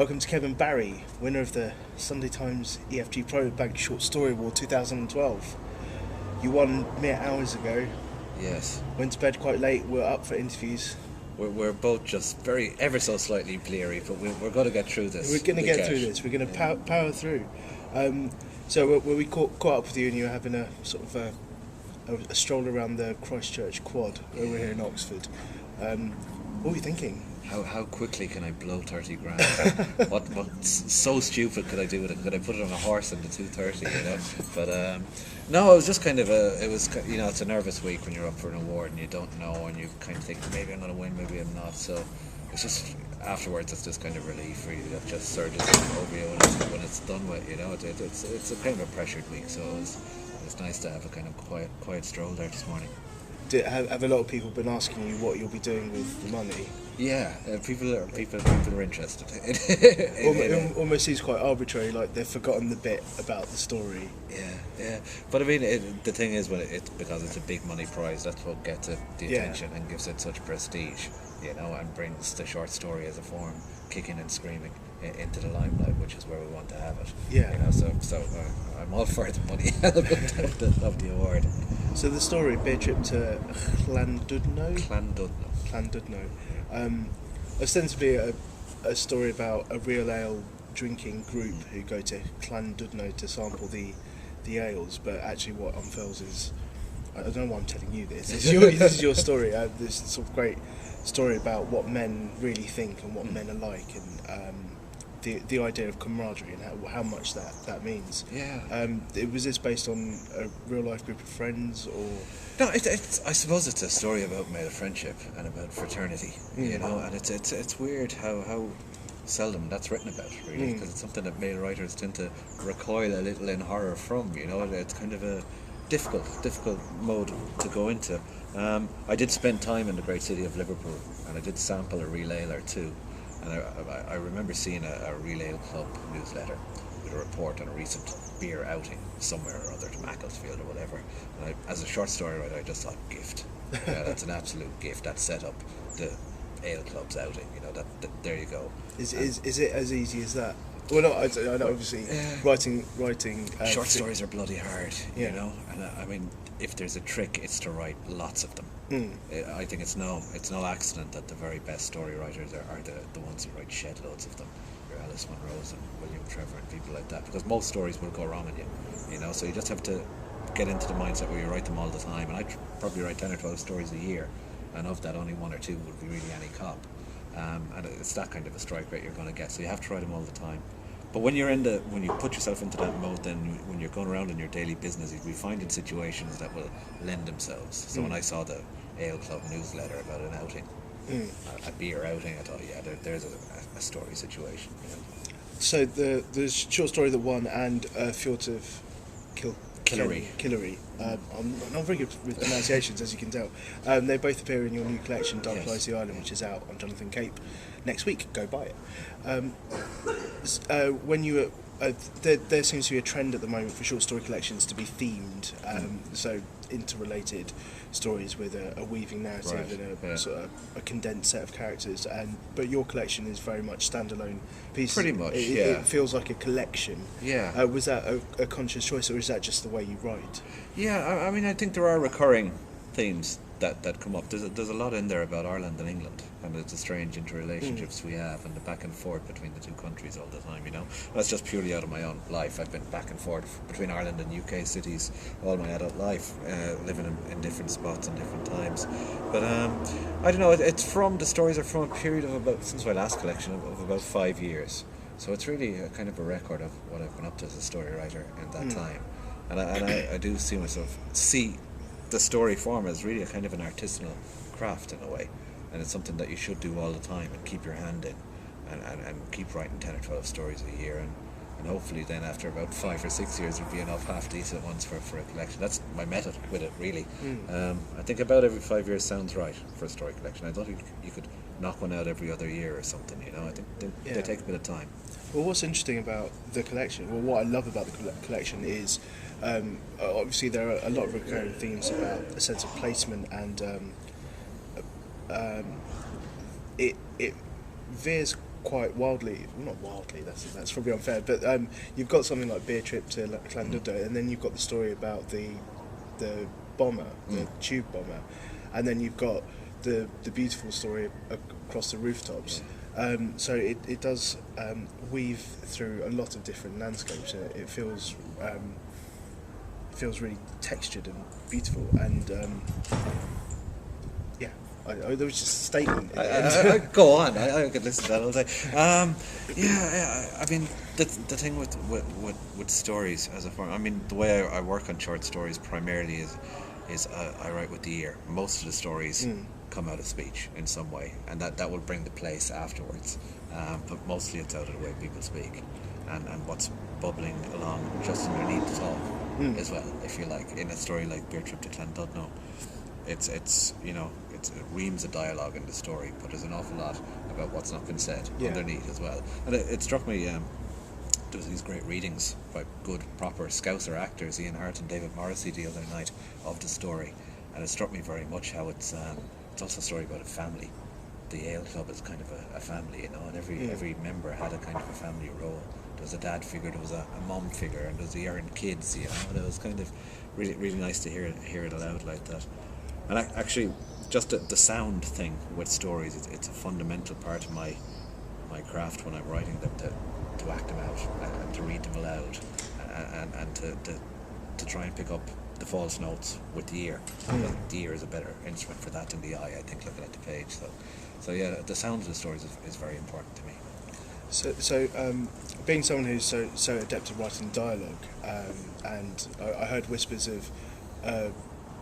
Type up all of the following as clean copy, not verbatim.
Welcome to Kevin Barry, winner of the Sunday Times EFG Pro Bank Short Story Award 2012. You won mere hours ago. Yes. Went to bed quite late. We're up for interviews. We're both just ever so slightly bleary, but we're going to get through this. We're going to get through this. We're going to power through. So when we caught up with you and you were having a sort of a stroll around the Christchurch quad over here in Oxford, what were you thinking? How quickly can I blow 30 grand? what so stupid could I do with it? Could I put it on a horse in the 230? You know, but no, it was just kind of it's a nervous week when you're up for an award and you don't know and you kind of think maybe I'm going to win, maybe I'm not. So it's just afterwards it's just kind of relief really that just surges over you when it's done with. You know, it's a kind of a pressured week, so it's nice to have a kind of quiet stroll there this morning. Have a lot of people been asking you what you'll be doing with the money? Yeah, people are interested. It almost seems quite arbitrary, like they've forgotten the bit about the story. Yeah. But I mean, the thing is, because it's a big money prize, that's what gets it the attention and gives it such prestige, you know, and brings the short story as a form kicking and screaming into the limelight, which is where we want to have it. Yeah. You know, so I'm all for the money element of the award. So the story, beer trip to Llandudno. Ostensibly a story about a real ale drinking group who go to Llandudno to sample the ales, but actually what unfurls is, I don't know why I'm telling you this. This is your story. This sort of great story about what men really think and what men are like, and the idea of camaraderie and how much that means. Yeah. Was this based on a real life group of friends or? No, I suppose it's a story about male friendship and about fraternity, you know, and it's weird how seldom that's written about, really, because it's something that male writers tend to recoil a little in horror from, you know. It's kind of a difficult mode to go into. I did spend time in the great city of Liverpool, and I did sample a real ale or two, and I remember seeing a real ale club newsletter with a report on a recent beer outing somewhere or other, to Macclesfield or whatever. And as a short story writer, I just thought, gift. Yeah, that's an absolute gift. That set up the ale club's outing. You know, that there you go. Is it as easy as that? Well, no, I know obviously writing. Short stories are bloody hard, you know. And I mean, if there's a trick, it's to write lots of them. I think it's no accident that the very best story writers are the ones who write shed loads of them. Your Alice Munros and William Trevor and people like that, because most stories will go wrong on you know. So you just have to get into the mindset where you write them all the time. And I probably write 10 or 12 stories a year, and of that, only one or two would be really any cop. And it's that kind of a strike rate you're going to get. So you have to write them all the time. But when you put yourself into that mode, then when you're going around in your daily business, you'll be finding situations that will lend themselves. So when I saw the Ale Club newsletter about an outing, a beer outing, I thought, there's a story situation. You know? So the short story that won and Fjord of Killery. I'm not very good with pronunciations, as you can tell. They both appear in your new collection, Darthader Island, which is out on Jonathan Cape next week. Go buy it. When you were, there seems to be a trend at the moment for short story collections to be themed, so interrelated stories with a weaving narrative and a sort of a condensed set of characters. But your collection is very much standalone pieces. Pretty much, It feels like a collection. Yeah. Was that a conscious choice, or is that just the way you write? Yeah, I mean, I think there are recurring themes that come up. There's a lot in there about Ireland and England, and the strange interrelationships we have, and the back and forth between the two countries all the time, you know. That's just purely out of my own life. I've been back and forth between Ireland and UK cities all my adult life, living in different spots and different times. But I don't know, the stories are from a period of since my last collection, of about 5 years. So it's really a kind of a record of what I've been up to as a story writer in that time. And I do see the story form as really a kind of an artisanal craft in a way, and it's something that you should do all the time and keep your hand in, and keep writing 10 or 12 stories a year, and hopefully then after about 5 or 6 years there'll be enough half decent ones for a collection. That's my method with it, really. I think about every 5 years sounds right for a story collection. I don't think you could knock one out every other year or something, you know. I think they take a bit of time. Well, what's interesting about the collection, what I love about the collection is, obviously there are a lot of recurring themes about a sense of placement, and it veers quite wildly, well, not wildly, that's probably unfair, but you've got something like Beer Trip to Llandudno, and then you've got the story about the bomber, the tube bomber, and then you've got the beautiful story across the rooftops. So it does weave through a lot of different landscapes. It feels really textured and beautiful, and yeah. There was just a statement. Go on. I could listen to that all day. I mean, the thing with stories as a form. I mean, the way I work on short stories primarily is I write with the ear. Most of the stories come out of speech in some way, and that will bring the place afterwards. But mostly it's out of the way people speak, and what's bubbling along just underneath the talk as well. If you like, in a story like Beer Trip to Llandudno, it's you know. It reams of dialogue in the story, but there's an awful lot about what's not been said underneath as well. And it struck me, there was these great readings by good, proper Scouser actors, Ian Hart and David Morrissey, the other night, of the story, and it struck me very much how it's also a story about a family. The Ale Club is kind of a family, you know, and every member had a kind of a family role. There was a dad figure, there was a mom figure, and there was the errant kids, you know, and it was kind of really, really nice to hear it aloud like that. And actually, just the sound thing with stories, it's a fundamental part of my craft when I'm writing them, to act them out and to read them aloud, and to try and pick up the false notes with the ear. The ear is a better instrument for that than the eye, I think, looking at the page. So yeah, the sound of the stories is very important to me. So being someone who's so adept at writing dialogue, and I heard whispers of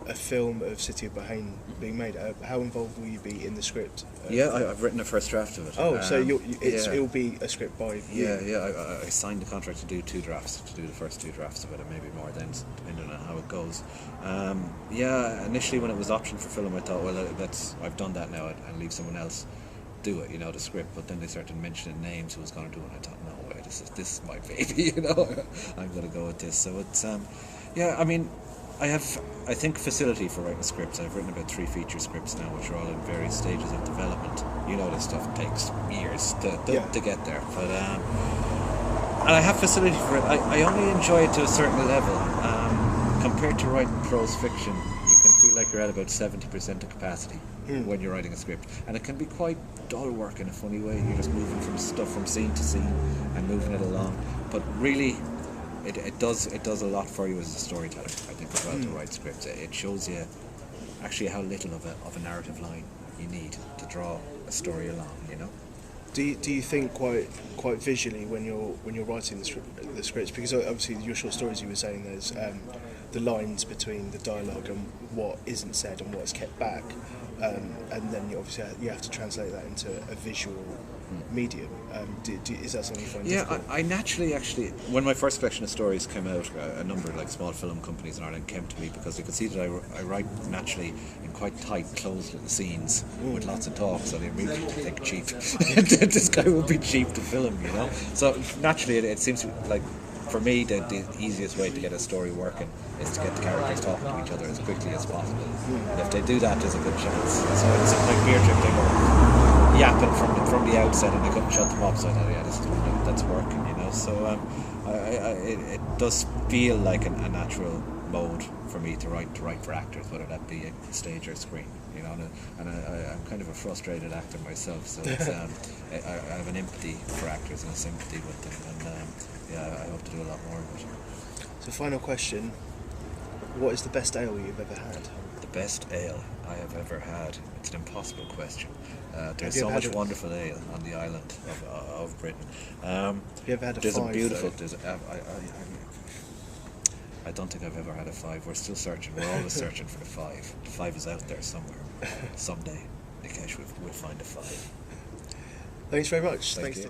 a film of City of Bahrain being made. How involved will you be in the script? I've written a first draft of it. Oh, so it'll be a script by you? Yeah. I signed the contract to do 2 drafts, to do the first 2 drafts of it, and maybe more then, depending on how it goes. Initially when it was optioned for film, I thought, well, I've done that now, and leave someone else do it, you know, the script. But then they started mentioning names who was going to do it, and I thought, no way, this is my baby, you know. I'm going to go with this. So it's I mean, I have, I think, facility for writing scripts. I've written about 3 feature scripts now, which are all in various stages of development. You know, this stuff takes years to get there. But and I have facility for it. I only enjoy it to a certain level. Compared to writing prose fiction, you can feel like you're at about 70% of capacity when you're writing a script, and it can be quite dull work in a funny way. You're just moving from scene to scene and moving it along. But really, it does a lot for you as a storyteller, I think, as well, to write scripts. It shows you actually how little of a narrative line you need to draw a story along, you know. Do you think quite visually when you're writing the scripts? Because obviously your short stories, you were saying there's the lines between the dialogue and what isn't said and what's kept back, and then you have to translate that into a visual medium. Is that something you find difficult? I naturally, actually, when my first collection of stories came out, a number of like small film companies in Ireland came to me because they could see that I write naturally in quite tight, closed little scenes with lots of talk, so they immediately think cheap. This guy would be cheap to film, you know. So naturally, it seems like, for me, the easiest way to get a story working is to get the characters talking to each other as quickly as possible. If they do that, there's a good chance. So it's like Beer Trip, they were yapping from the outset, and I couldn't shut them up. So I thought, this is one that's working, you know. So it does feel like a natural mode for me to write for actors, whether that be a stage or screen, you know. And I'm kind of a frustrated actor myself, so it's, I have an empathy for actors and a sympathy with them, and I hope to do a lot more of it. So, final question: what is the best ale you've ever had? The best ale I have ever had. It's an impossible question. There's so much wonderful ale on the island of Britain. Have you ever had a 5? There's a beautiful. I don't think I've ever had a 5. We're still searching. We're always searching for the 5. The 5 is out there somewhere. Someday, Nikesh, we'll find a 5. Thanks very much. Thanks.